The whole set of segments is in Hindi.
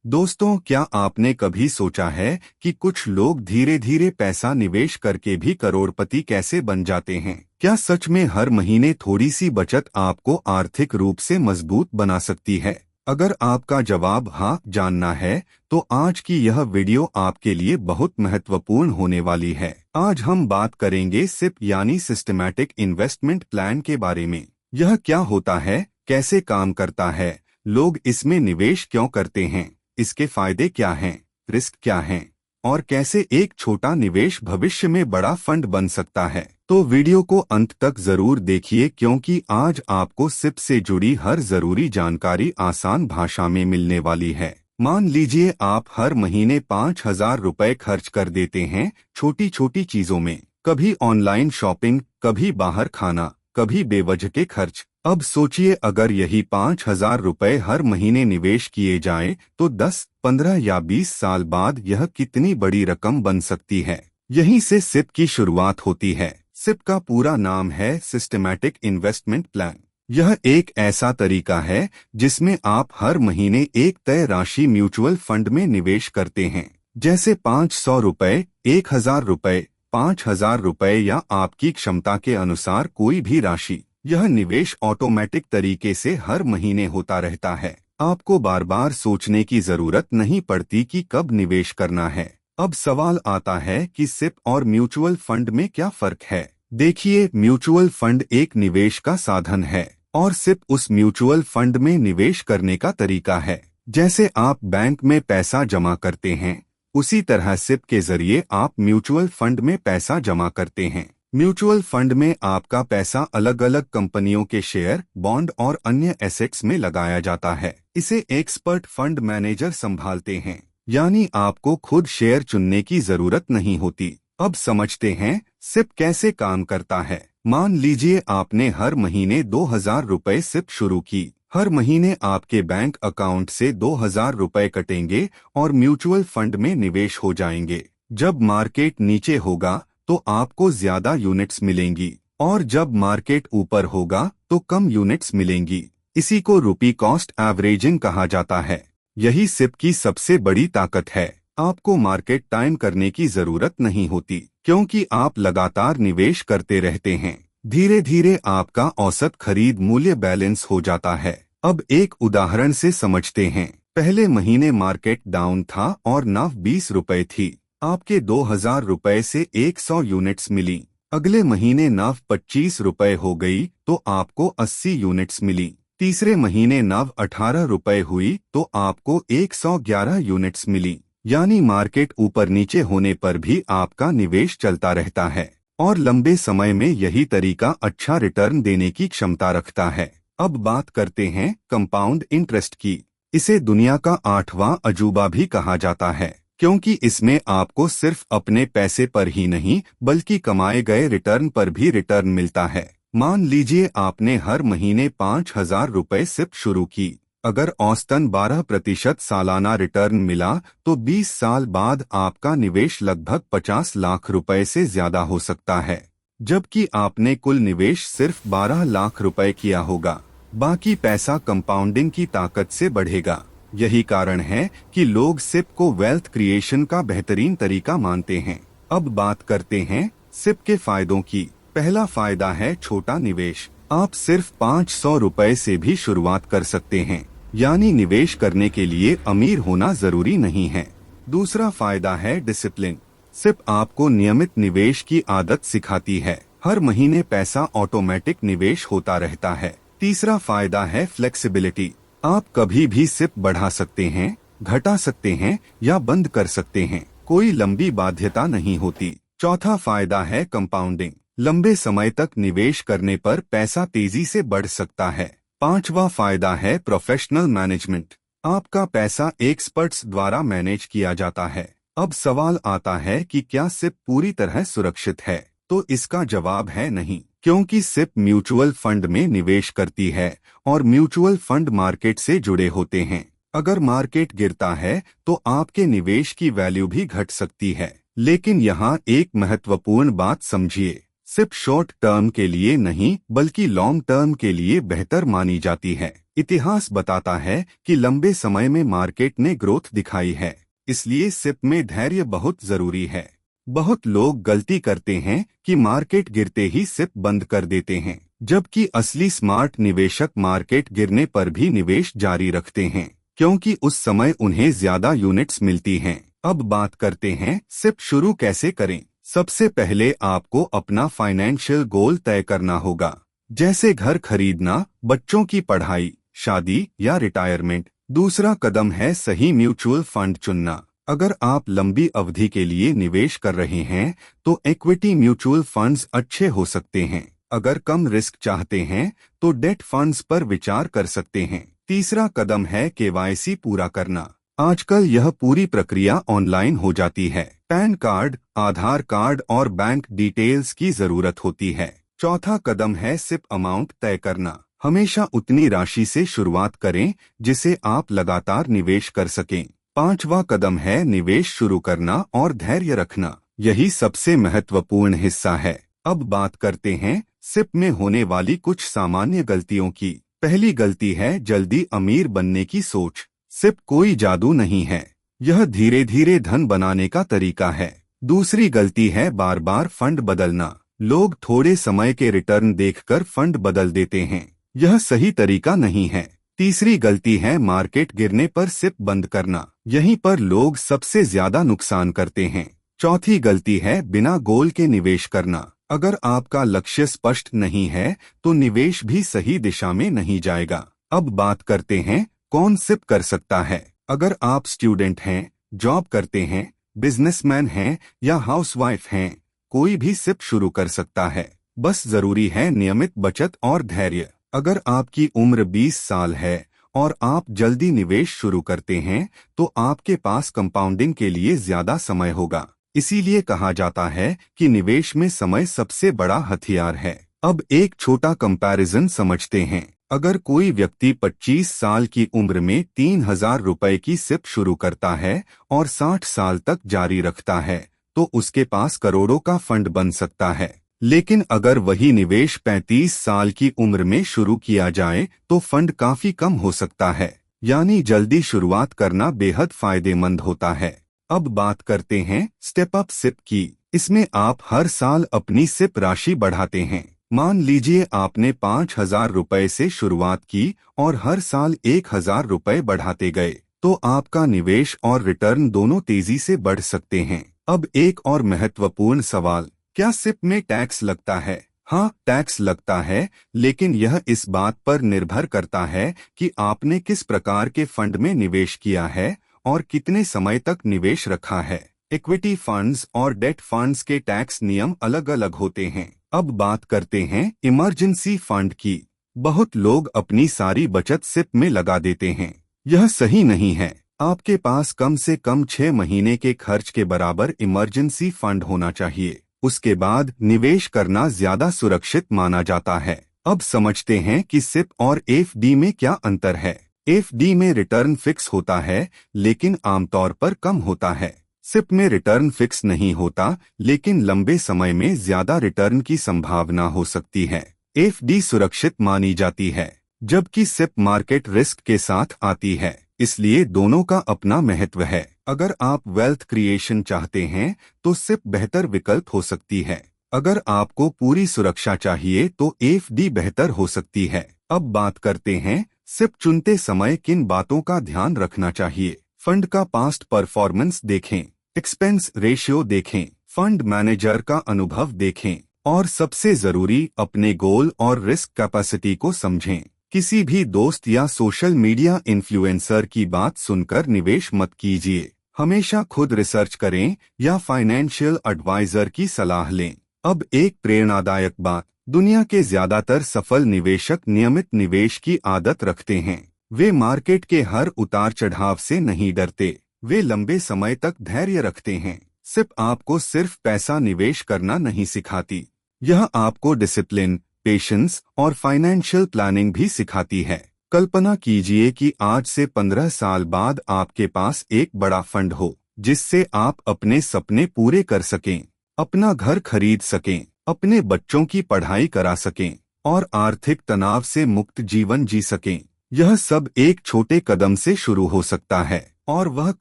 दोस्तों, क्या आपने कभी सोचा है कि कुछ लोग धीरे धीरे पैसा निवेश करके भी करोड़पति कैसे बन जाते हैं? क्या सच में हर महीने थोड़ी सी बचत आपको आर्थिक रूप से मजबूत बना सकती है? अगर आपका जवाब हाँ जानना है, तो आज की यह वीडियो आपके लिए बहुत महत्वपूर्ण होने वाली है। आज हम बात करेंगे सिप यानी सिस्टमैटिक इन्वेस्टमेंट प्लान के बारे में। यह क्या होता है, कैसे काम करता है, लोग इसमें निवेश क्यों करते हैं, इसके फायदे क्या हैं, रिस्क क्या हैं, और कैसे एक छोटा निवेश भविष्य में बड़ा फंड बन सकता है। तो वीडियो को अंत तक जरूर देखिए, क्योंकि आज आपको सिप से जुड़ी हर जरूरी जानकारी आसान भाषा में मिलने वाली है। मान लीजिए आप हर महीने 5,000 रुपए खर्च कर देते हैं छोटी छोटी चीजों में, कभी ऑनलाइन शॉपिंग, कभी बाहर खाना, कभी बेवजह के खर्च। अब सोचिए, अगर यही 5,000 रुपए हर महीने निवेश किए जाएं, तो 10, 15 या 20 साल बाद यह कितनी बड़ी रकम बन सकती है। यहीं से सिप की शुरुआत होती है। सिप का पूरा नाम है सिस्टमैटिक इन्वेस्टमेंट प्लान। यह एक ऐसा तरीका है जिसमें आप हर महीने एक तय राशि म्यूचुअल फंड में निवेश करते हैं, जैसे 500 रुपए, 1,000 रुपए, 5,000 रुपए या आपकी क्षमता के अनुसार कोई भी राशि। यह निवेश ऑटोमेटिक तरीके से हर महीने होता रहता है। आपको बार बार सोचने की जरूरत नहीं पड़ती कि कब निवेश करना है। अब सवाल आता है कि सिप और म्यूचुअल फंड में क्या फर्क है। देखिए, म्यूचुअल फंड एक निवेश का साधन है और सिप उस म्यूचुअल फंड में निवेश करने का तरीका है। जैसे आप बैंक में पैसा जमा करते हैं, उसी तरह सिप के जरिए आप म्यूचुअल फंड में पैसा जमा करते हैं। म्यूचुअल फंड में आपका पैसा अलग अलग कंपनियों के शेयर, बॉन्ड और अन्य एसेट्स में लगाया जाता है। इसे एक्सपर्ट फंड मैनेजर संभालते हैं, यानी आपको खुद शेयर चुनने की जरूरत नहीं होती। अब समझते हैं सिप कैसे काम करता है। मान लीजिए आपने हर महीने 2,000 रुपए सिप शुरू की। हर महीने आपके बैंक अकाउंट से 2,000 रुपए कटेंगे और म्यूचुअल फंड में निवेश हो जाएंगे। जब मार्केट नीचे होगा तो आपको ज्यादा यूनिट्स मिलेंगी, और जब मार्केट ऊपर होगा तो कम यूनिट्स मिलेंगी। इसी को रुपी कॉस्ट एवरेजिंग कहा जाता है। यही सिप की सबसे बड़ी ताकत है। आपको मार्केट टाइम करने की जरूरत नहीं होती, क्योंकि आप लगातार निवेश करते रहते हैं। धीरे धीरे आपका औसत खरीद मूल्य बैलेंस हो जाता है। अब एक उदाहरण से समझते हैं। पहले महीने मार्केट डाउन था और नाव 20 रुपए थी। आपके 2,000 रुपए से 100 यूनिट्स मिली। अगले महीने नाव 25 रुपए हो गई तो आपको 80 यूनिट्स मिली। तीसरे महीने नाव 18 रुपए हुई तो आपको 111 यूनिट्स मिली। यानी मार्केट ऊपर नीचे होने पर भी आपका निवेश चलता रहता है, और लंबे समय में यही तरीका अच्छा रिटर्न देने की क्षमता रखता है। अब बात करते हैं कंपाउंड इंटरेस्ट की। इसे दुनिया का 8वां अजूबा भी कहा जाता है, क्योंकि इसमें आपको सिर्फ अपने पैसे पर ही नहीं, बल्कि कमाए गए रिटर्न पर भी रिटर्न मिलता है। मान लीजिए आपने हर महीने 5,000 रुपए सिप शुरू की। अगर औसतन 12% सालाना रिटर्न मिला, तो 20 साल बाद आपका निवेश लगभग 50 लाख रुपए से ज्यादा हो सकता है, जबकि आपने कुल निवेश सिर्फ 12 लाख रुपए किया होगा। बाकी पैसा कंपाउंडिंग की ताकत से बढ़ेगा। यही कारण है कि लोग सिप को वेल्थ क्रिएशन का बेहतरीन तरीका मानते हैं। अब बात करते हैं सिप के फायदों की। पहला फायदा है छोटा निवेश। आप सिर्फ 500 रुपए से भी शुरुआत कर सकते हैं, यानी निवेश करने के लिए अमीर होना जरूरी नहीं है। दूसरा फायदा है डिसिप्लिन। सिप आपको नियमित निवेश की आदत सिखाती है। हर महीने पैसा ऑटोमेटिक निवेश होता रहता है। तीसरा फायदा है फ्लेक्सिबिलिटी। आप कभी भी सिप बढ़ा सकते हैं, घटा सकते हैं या बंद कर सकते हैं। कोई लंबी बाध्यता नहीं होती। चौथा फायदा है कंपाउंडिंग। लंबे समय तक निवेश करने पर पैसा तेजी से बढ़ सकता है। पांचवा फायदा है प्रोफेशनल मैनेजमेंट। आपका पैसा एक्सपर्ट्स द्वारा मैनेज किया जाता है। अब सवाल आता है कि क्या सिप पूरी तरह सुरक्षित है? तो इसका जवाब है नहीं, क्योंकि सिप म्यूचुअल फंड में निवेश करती है और म्यूचुअल फंड मार्केट से जुड़े होते हैं। अगर मार्केट गिरता है तो आपके निवेश की वैल्यू भी घट सकती है। लेकिन यहाँ एक महत्वपूर्ण बात समझिए, सिर्फ शॉर्ट टर्म के लिए नहीं बल्कि लॉन्ग टर्म के लिए बेहतर मानी जाती है। इतिहास बताता है कि लंबे समय में मार्केट ने ग्रोथ दिखाई है, इसलिए सिप में धैर्य बहुत जरूरी है। बहुत लोग गलती करते हैं कि मार्केट गिरते ही सिप बंद कर देते हैं, जबकि असली स्मार्ट निवेशक मार्केट गिरने पर भी निवेश जारी रखते हैं, क्योंकि उस समय उन्हें ज्यादा यूनिट्स मिलती हैं। अब बात करते हैं सिप शुरू कैसे करें। सबसे पहले आपको अपना फाइनेंशियल गोल तय करना होगा, जैसे घर खरीदना, बच्चों की पढ़ाई, शादी या रिटायरमेंट। दूसरा कदम है सही म्यूचुअल फंड चुनना। अगर आप लंबी अवधि के लिए निवेश कर रहे हैं तो इक्विटी म्यूचुअल फंड्स अच्छे हो सकते हैं। अगर कम रिस्क चाहते हैं तो डेट फंड्स पर विचार कर सकते हैं। तीसरा कदम है केवाईसी पूरा करना। आजकल यह पूरी प्रक्रिया ऑनलाइन हो जाती है। पैन कार्ड, आधार कार्ड और बैंक डिटेल्स की जरूरत होती है। चौथा कदम है सिप अमाउंट तय करना। हमेशा उतनी राशि से शुरुआत करें जिसे आप लगातार निवेश कर सकें। पांचवा कदम है निवेश शुरू करना और धैर्य रखना। यही सबसे महत्वपूर्ण हिस्सा है। अब बात करते हैं सिप में होने वाली कुछ सामान्य गलतियों की। पहली गलती है जल्दी अमीर बनने की सोच। सिप कोई जादू नहीं है, यह धीरे धीरे धन बनाने का तरीका है। दूसरी गलती है बार बार फंड बदलना। लोग थोड़े समय के रिटर्न देखकर फंड बदल देते हैं, यह सही तरीका नहीं है। तीसरी गलती है मार्केट गिरने पर सिप बंद करना। यहीं पर लोग सबसे ज्यादा नुकसान करते हैं। चौथी गलती है बिना गोल के निवेश करना। अगर आपका लक्ष्य स्पष्ट नहीं है तो निवेश भी सही दिशा में नहीं जाएगा। अब बात करते हैं कौन सिप कर सकता है। अगर आप स्टूडेंट हैं, जॉब करते हैं, बिजनेसमैन हैं या हाउसवाइफ हैं, कोई भी सिप शुरू कर सकता है। बस जरूरी है नियमित बचत और धैर्य। अगर आपकी उम्र 20 साल है और आप जल्दी निवेश शुरू करते हैं तो आपके पास कंपाउंडिंग के लिए ज्यादा समय होगा। इसीलिए कहा जाता है कि निवेश में समय सबसे बड़ा हथियार है। अब एक छोटा कंपैरिजन समझते हैं। अगर कोई व्यक्ति 25 साल की उम्र में 3,000 रुपए की सिप शुरू करता है और 60 साल तक जारी रखता है तो उसके पास करोड़ों का फंड बन सकता है। लेकिन अगर वही निवेश 35 साल की उम्र में शुरू किया जाए तो फंड काफी कम हो सकता है। यानी जल्दी शुरुआत करना बेहद फायदेमंद होता है। अब बात करते हैं स्टेप अप सिप की। इसमें आप हर साल अपनी सिप राशि बढ़ाते हैं। मान लीजिए आपने 5,000 रुपए से शुरुआत की और हर साल 1,000 रुपए बढ़ाते गए तो आपका निवेश और रिटर्न दोनों तेजी से बढ़ सकते हैं। अब एक और महत्वपूर्ण सवाल, क्या सिप में टैक्स लगता है? हाँ, टैक्स लगता है, लेकिन यह इस बात पर निर्भर करता है कि आपने किस प्रकार के फंड में निवेश किया है और कितने समय तक निवेश रखा है। इक्विटी फंड्स और डेट फंड्स के टैक्स नियम अलग अलग होते हैं। अब बात करते हैं इमरजेंसी फंड की। बहुत लोग अपनी सारी बचत सिप में लगा देते हैं, यह सही नहीं है। आपके पास कम से कम 6 महीने के खर्च के बराबर इमरजेंसी फंड होना चाहिए। उसके बाद निवेश करना ज्यादा सुरक्षित माना जाता है। अब समझते हैं कि सिप और एफडी में क्या अंतर है। एफडी में रिटर्न फिक्स होता है लेकिन आमतौर पर कम होता है। सिप में रिटर्न फिक्स नहीं होता लेकिन लंबे समय में ज्यादा रिटर्न की संभावना हो सकती है। एफडी सुरक्षित मानी जाती है जबकि सिप मार्केट रिस्क के साथ आती है, इसलिए दोनों का अपना महत्व है। अगर आप वेल्थ क्रिएशन चाहते हैं तो सिप बेहतर विकल्प हो सकती है। अगर आपको पूरी सुरक्षा चाहिए तो एफडी बेहतर हो सकती है। अब बात करते हैं सिप चुनते समय किन बातों का ध्यान रखना चाहिए। फंड का पास्ट परफॉर्मेंस देखें, एक्सपेंस रेशियो देखें, फंड मैनेजर का अनुभव देखें और सबसे जरूरी अपने गोल और रिस्क कैपेसिटी को समझें। किसी भी दोस्त या सोशल मीडिया इन्फ्लुएंसर की बात सुनकर निवेश मत कीजिए। हमेशा खुद रिसर्च करें या फाइनेंशियल एडवाइजर की सलाह लें। अब एक प्रेरणादायक बात, दुनिया के ज्यादातर सफल निवेशक नियमित निवेश की आदत रखते हैं। वे मार्केट के हर उतार चढ़ाव से नहीं डरते, वे लंबे समय तक धैर्य रखते हैं। सिप आपको सिर्फ पैसा निवेश करना नहीं सिखाती, यह आपको डिसिप्लिन, पेशेंस और फाइनेंशियल प्लानिंग भी सिखाती है। कल्पना कीजिए कि आज से 15 साल बाद आपके पास एक बड़ा फंड हो जिससे आप अपने सपने पूरे कर सकें, अपना घर खरीद सकें अपने बच्चों की पढ़ाई करा सकें और आर्थिक तनाव से मुक्त जीवन जी सकें। यह सब एक छोटे कदम से शुरू हो सकता है और वह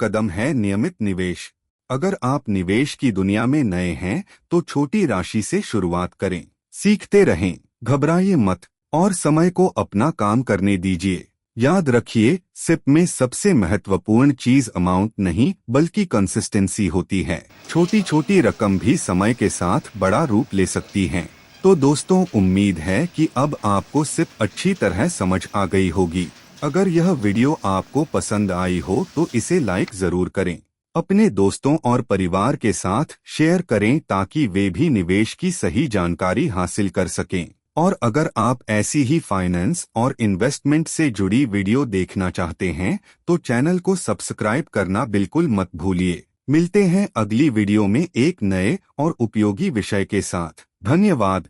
कदम है नियमित निवेश। अगर आप निवेश की दुनिया में नए हैं तो छोटी राशि से शुरुआत करें, सीखते रहें, घबराइए मत और समय को अपना काम करने दीजिए। याद रखिए, सिप में सबसे महत्वपूर्ण चीज अमाउंट नहीं बल्कि कंसिस्टेंसी होती है। छोटी छोटी रकम भी समय के साथ बड़ा रूप ले सकती है। तो दोस्तों, उम्मीद है कि अब आपको सिप अच्छी तरह समझ आ गई होगी। अगर यह वीडियो आपको पसंद आई हो तो इसे लाइक जरूर करें, अपने दोस्तों और परिवार के साथ शेयर करें ताकि वे भी निवेश की सही जानकारी हासिल कर सकें। और अगर आप ऐसी ही फाइनेंस और इन्वेस्टमेंट से जुड़ी वीडियो देखना चाहते हैं तो चैनल को सब्सक्राइब करना बिल्कुल मत भूलिए। मिलते हैं अगली वीडियो में एक नए और उपयोगी विषय के साथ। धन्यवाद।